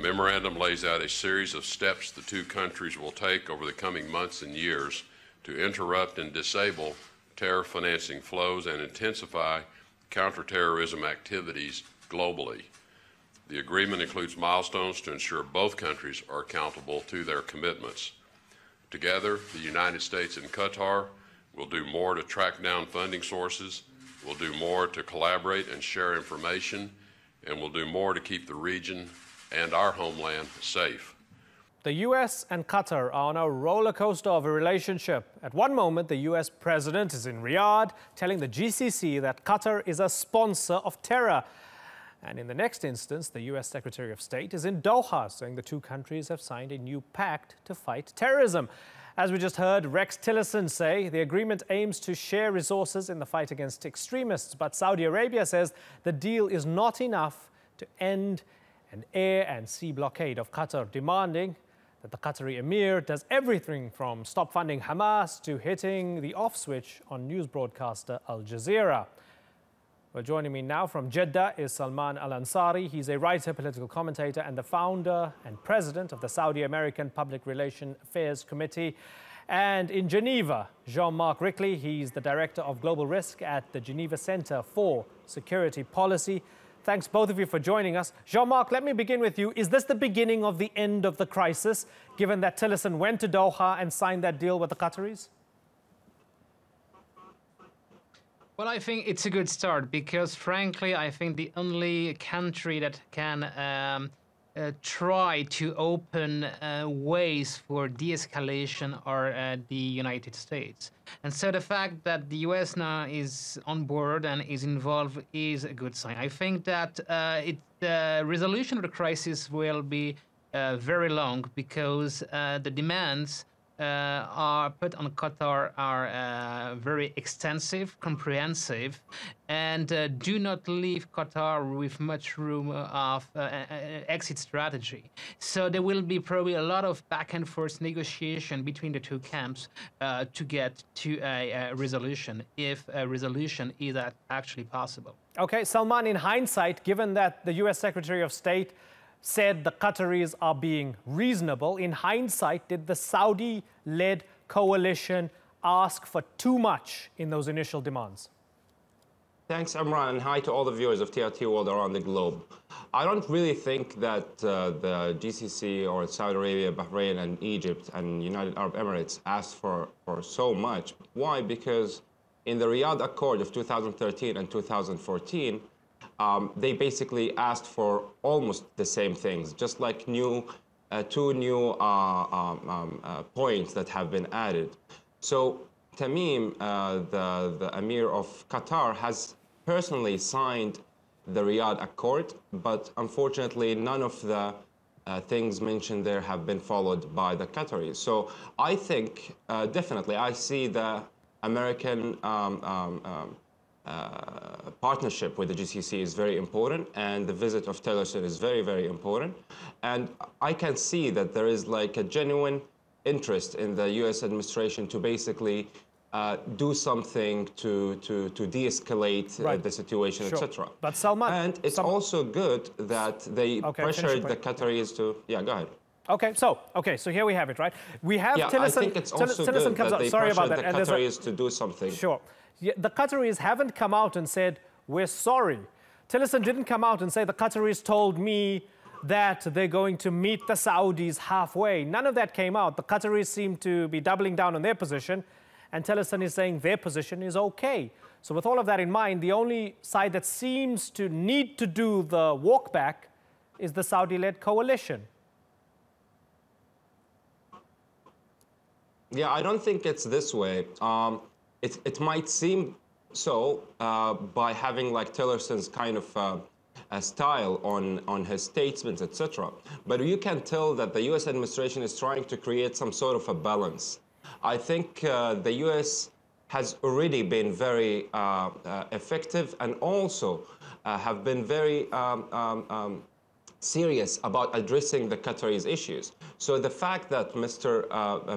memorandum lays out a series of steps the two countries will take over the coming months and years to interrupt and disable terror financing flows and intensify counterterrorism activities globally. The agreement includes milestones to ensure both countries are accountable to their commitments. Together, the United States and Qatar will do more to track down funding sources, will do more to collaborate and share information, and will do more to keep the region and our homeland safe. The U.S. and Qatar are on a roller coaster of a relationship. At one moment, the U.S. president is in Riyadh telling the GCC that Qatar is a sponsor of terror. And in the next instance, the U.S. Secretary of State is in Doha, saying the two countries have signed a new pact to fight terrorism. As we just heard Rex Tillerson say, the agreement aims to share resources in the fight against extremists. But Saudi Arabia says the deal is not enough to end an air and sea blockade of Qatar, demanding that the Qatari Emir does everything from stop funding Hamas to hitting the off switch on news broadcaster Al Jazeera. Well, joining me now from Jeddah is Salman Al-Ansari. He's a writer, political commentator, and the founder and president of the Saudi American Public Relations Affairs Committee. And in Geneva, Jean-Marc Rickley. He's the director of global risk at the Geneva Center for Security Policy. Thanks, both of you, for joining us. Jean-Marc, let me begin with you. Is this the beginning of the end of the crisis, given that Tillerson went to Doha and signed that deal with the Qataris? Well, I think it's a good start because, frankly, I think the only country that can try to open ways for de-escalation are the United States. And so the fact that the US now is on board and is involved is a good sign. I think that the resolution of the crisis will be very long because the demands are put on Qatar are very extensive, comprehensive, and do not leave Qatar with much room of exit strategy. So there will be probably a lot of back and forth negotiation between the two camps to get to a resolution, if a resolution is actually possible. Okay, Salman, in hindsight, given that the US Secretary of State said the Qataris are being reasonable, in hindsight, did the Saudi-led coalition ask for too much in those initial demands? Thanks, Imran, and hi to all the viewers of TRT World around the globe. I don't really think that the GCC or Saudi Arabia, Bahrain, and Egypt and United Arab Emirates asked for so much. Why? Because in the Riyadh Accord of 2013 and 2014, they basically asked for almost the same things, just like two new points that have been added. So Tamim, the Emir of Qatar, has personally signed the Riyadh Accord, but unfortunately none of the things mentioned there have been followed by the Qataris. So I think definitely I see the American partnership with the GCC is very important, and the visit of Tillerson is very, very important. And I can see that there is like a genuine interest in the US administration to basically do something to de-escalate the situation, sure. etc. But Salman, and it's also good that they pressured the Qataris to. Yeah, go ahead. Okay, so here we have it, right? We have Tillerson. I think it's also good that they pressured the Qataris to do something. Sure. The Qataris haven't come out and said, we're sorry. Tillerson didn't come out and say, the Qataris told me that they're going to meet the Saudis halfway. None of that came out. The Qataris seem to be doubling down on their position, and Tillerson is saying their position is okay. So with all of that in mind, the only side that seems to need to do the walk back is the Saudi-led coalition. Yeah, I don't think it's this way. It might seem so by having like Tillerson's kind of style on his statements, etc. But you can tell that the U.S. administration is trying to create some sort of a balance. I think the U.S. has already been very effective and also have been very serious about addressing the Qataris' issues. So the fact that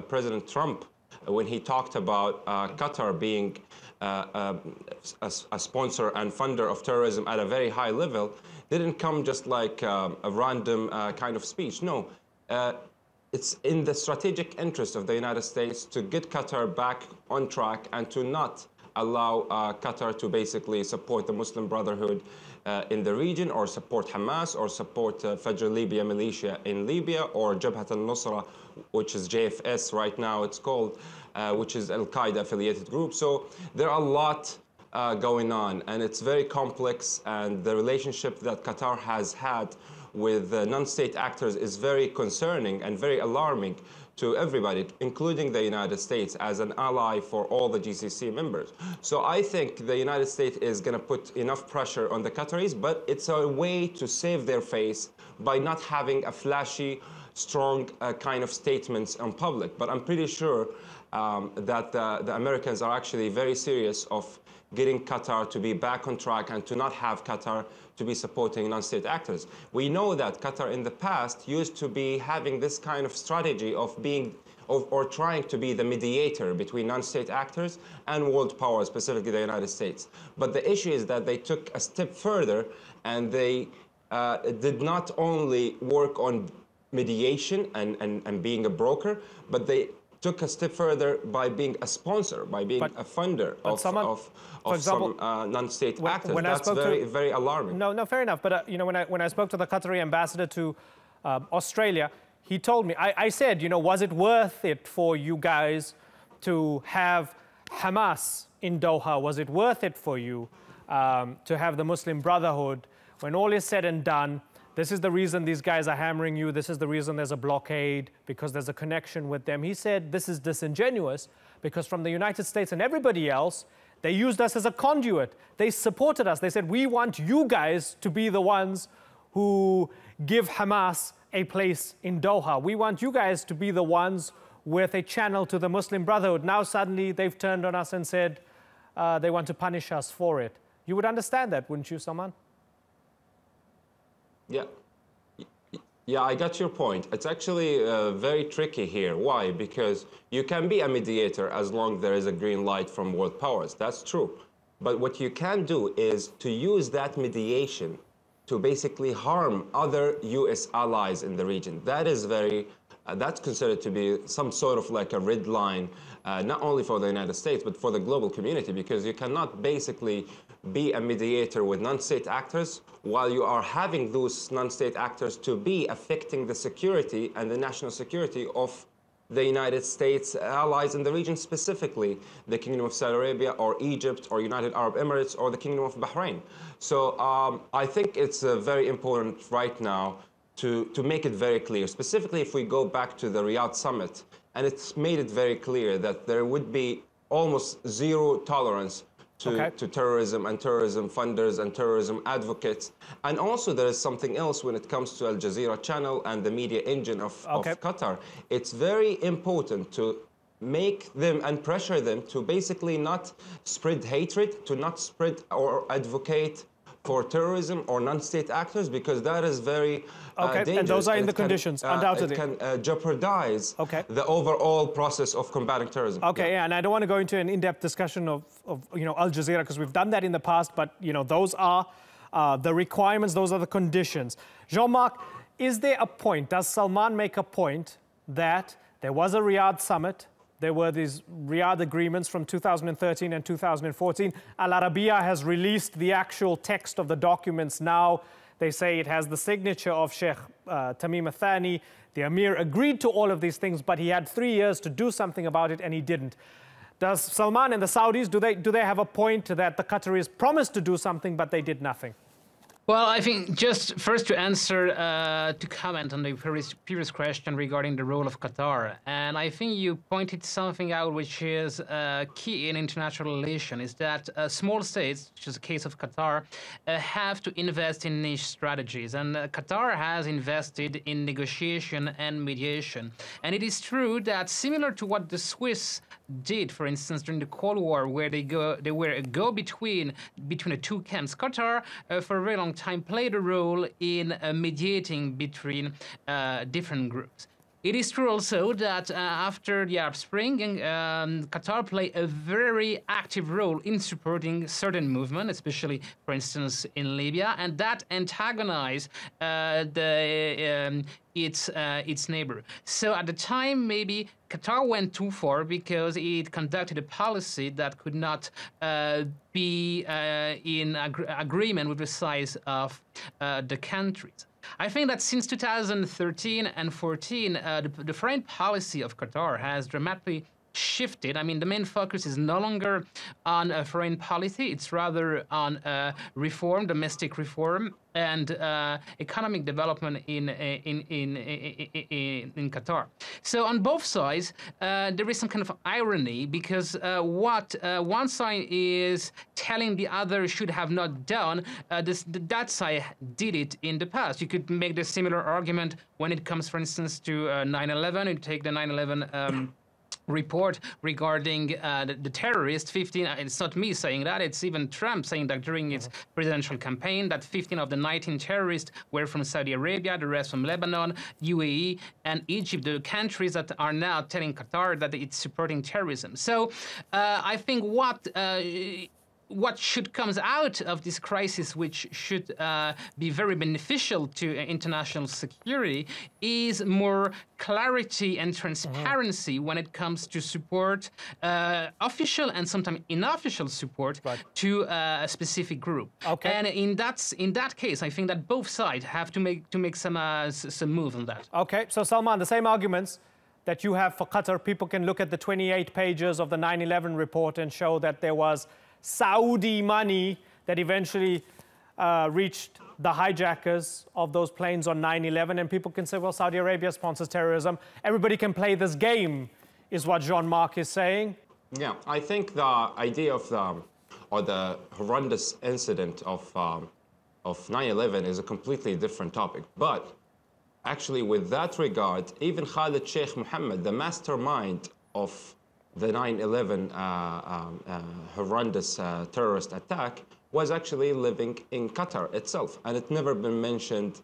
President Trump, when he talked about Qatar being a sponsor and funder of terrorism at a very high level didn't come just like a random kind of speech. No, it's in the strategic interest of the United States to get Qatar back on track and to not allow Qatar to basically support the Muslim Brotherhood in the region, or support Hamas, or support Fajr Libya militia in Libya, or Jabhat al-Nusra, which is JFS right now it's called, which is Al-Qaeda affiliated group. So there are a lot going on, and it's very complex, and the relationship that Qatar has had with non-state actors is very concerning and very alarming to everybody, including the United States as an ally for all the GCC members. So I think the United States is going to put enough pressure on the Qataris, but it's a way to save their face by not having a flashy, strong kind of statements in public. But I'm pretty sure that the Americans are actually very serious of getting Qatar to be back on track and to not have Qatar to be supporting non-state actors. We know that Qatar in the past used to be having this kind of strategy of being or trying to be the mediator between non-state actors and world powers, specifically the United States. But the issue is that they took a step further, and they did not only work on mediation and being a broker, but they took a step further by being a sponsor, by being a funder of some non-state actors. That's very alarming. No, fair enough. But you know, when I spoke to the Qatari ambassador to Australia, he told me, I said, you know, was it worth it for you guys to have Hamas in Doha? Was it worth it for you to have the Muslim Brotherhood? When all is said and done, this is the reason these guys are hammering you. This is the reason there's a blockade, because there's a connection with them. He said this is disingenuous because from the United States and everybody else, they used us as a conduit. They supported us. They said, we want you guys to be the ones who give Hamas a place in Doha. We want you guys to be the ones with a channel to the Muslim Brotherhood. Now suddenly they've turned on us and said they want to punish us for it. You would understand that, wouldn't you, Salman? Yeah, I got your point. It's actually very tricky here. Why? Because you can be a mediator as long as there is a green light from world powers. That's true. But what you can do is to use that mediation to basically harm other U.S. allies in the region. That is that's considered to be some sort of like a red line, not only for the United States, but for the global community, because you cannot basically be a mediator with non-state actors while you are having those non-state actors to be affecting the security and the national security of the United States allies in the region, specifically the Kingdom of Saudi Arabia or Egypt or United Arab Emirates or the Kingdom of Bahrain. So I think it's very important right now to make it very clear, specifically if we go back to the Riyadh summit, and it's made it very clear that there would be almost zero tolerance to terrorism and terrorism funders and terrorism advocates. And also there is something else when it comes to Al Jazeera channel and the media engine of Qatar. It's very important to make them and pressure them to basically not spread hatred, to not spread or advocate for terrorism or non-state actors, because that is very dangerous. And those are in the conditions, undoubtedly. It can jeopardize the overall process of combating terrorism. And I don't want to go into an in-depth discussion of you know, Al Jazeera, because we've done that in the past, but you know, those are the requirements, those are the conditions. Jean-Marc, is there a point, does Salman make a point that there was a Riyadh summit, there were these Riyadh agreements from 2013 and 2014. Al Arabiya has released the actual text of the documents now. They say it has the signature of Sheikh Tamim Al-Thani. The Emir agreed to all of these things, but he had 3 years to do something about it, and he didn't. Does Salman and the Saudis, do they have a point that the Qataris promised to do something, but they did nothing? Well, I think just first to answer, to comment on the previous question regarding the role of Qatar. And I think you pointed something out which is key in international relations, is that small states, which is the case of Qatar, have to invest in niche strategies. And Qatar has invested in negotiation and mediation. And it is true that similar to what the Swiss did, for instance, during the Cold War, where they were a go-between between the two camps, Qatar, for a very long time, played a role in mediating between different groups. It is true also that after the Arab Spring, Qatar played a very active role in supporting certain movements, especially, for instance, in Libya, and that antagonized its neighbor. So at the time, maybe Qatar went too far because it conducted a policy that could not be in agreement with the size of the countries. I think that since 2013 and 14, the foreign policy of Qatar has dramatically shifted. I mean, the main focus is no longer on foreign policy. It's rather on reform, domestic reform, and economic development in Qatar. So on both sides, there is some kind of irony because what one side is telling the other should have not done, that side did it in the past. You could make the similar argument when it comes, for instance, to 9/11. You take the 9/11 report regarding the terrorists. 15, it's not me saying that, it's even Trump saying that during its presidential campaign that 15 of the 19 terrorists were from Saudi Arabia, the rest from Lebanon, UAE, and Egypt, the countries that are now telling Qatar that it's supporting terrorism. So I think what should come out of this crisis, which should be very beneficial to international security, is more clarity and transparency when it comes to support, official and sometimes unofficial support to a specific group. Okay. And in that case, I think that both sides have to make some move on that. Okay, so Salman, the same arguments that you have for Qatar, people can look at the 28 pages of the 9/11 report and show that there was Saudi money that eventually reached the hijackers of those planes on 9/11, and people can say, well, Saudi Arabia sponsors terrorism. Everybody can play this game, is what Jean-Marc is saying. Yeah, I think the idea of the horrendous incident of 9/11 is a completely different topic. But actually, with that regard, even Khalid Sheikh Mohammed, the mastermind of the 9/11 horrendous terrorist attack, was actually living in Qatar itself. And it never been mentioned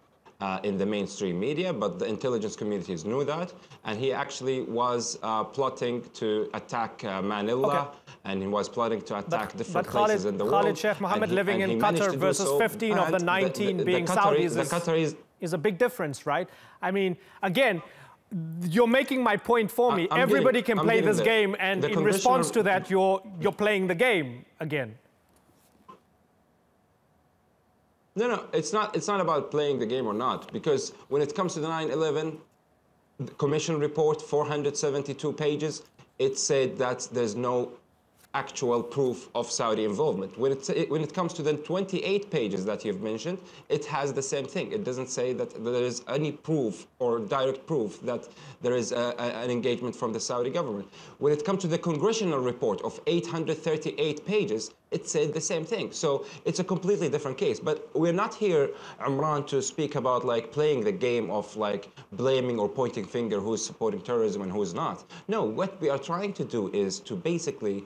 in the mainstream media, but the intelligence communities knew that. And he actually was plotting to attack Manila, and he was plotting to attack different places in the world. Khalid Sheikh Mohammed living in Qatar versus 15 of the 19 being Saudis is a big difference, right? I mean, again, you're making my point for me. Everybody can play this game, and in response to that, you're playing the game again. No, it's not about playing the game or not, because when it comes to the 9/11 Commission report, 472 pages, it said that there's no actual proof of Saudi involvement. When it comes to the 28 pages that you've mentioned, it has the same thing. It doesn't say that there is any proof or direct proof that there is an engagement from the Saudi government. When it comes to the congressional report of 838 pages, it said the same thing. So it's a completely different case. But we're not here, Imran, to speak about like playing the game of like blaming or pointing finger who's supporting terrorism and who's not. No, what we are trying to do is to basically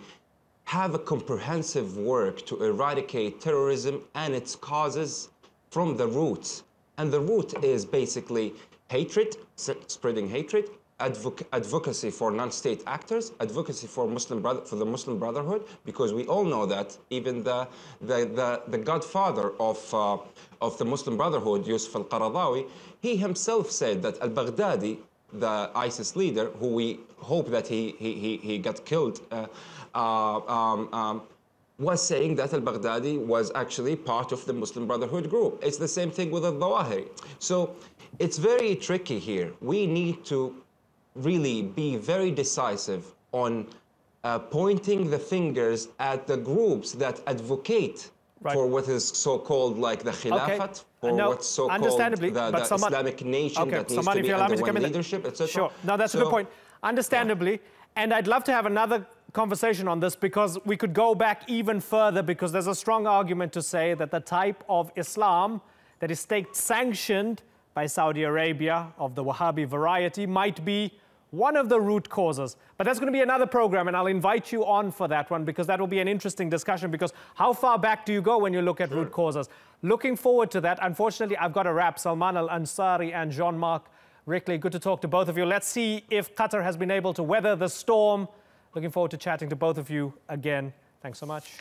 have a comprehensive work to eradicate terrorism and its causes from the roots. And the root is basically hatred, spreading hatred, advocacy for non-state actors, advocacy for the Muslim Brotherhood, because we all know that even the godfather of the Muslim Brotherhood, Yusuf al-Qaradawi, he himself said that al-Baghdadi, the ISIS leader, who we hope that he got killed, was saying that al-Baghdadi was actually part of the Muslim Brotherhood group. It's the same thing with al-Zawahiri. So it's very tricky here. We need to really be very decisive on pointing the fingers at the groups that advocate for what is so-called like the Khilafat, or what's so-called the Islamic nation that needs to be under one leadership, etc. Sure. No, that's a good point. Understandably. And I'd love to have another conversation on this, because we could go back even further, because there's a strong argument to say that the type of Islam that is state-sanctioned by Saudi Arabia, of the Wahhabi variety, might be one of the root causes. But that's going to be another program, and I'll invite you on for that one, because that will be an interesting discussion, because how far back do you go when you look at root causes? Looking forward to that. Unfortunately, I've got to wrap. Salman Al-Ansari and Jean-Marc Rickley, good to talk to both of you. Let's see if Qatar has been able to weather the storm. Looking forward to chatting to both of you again. Thanks so much.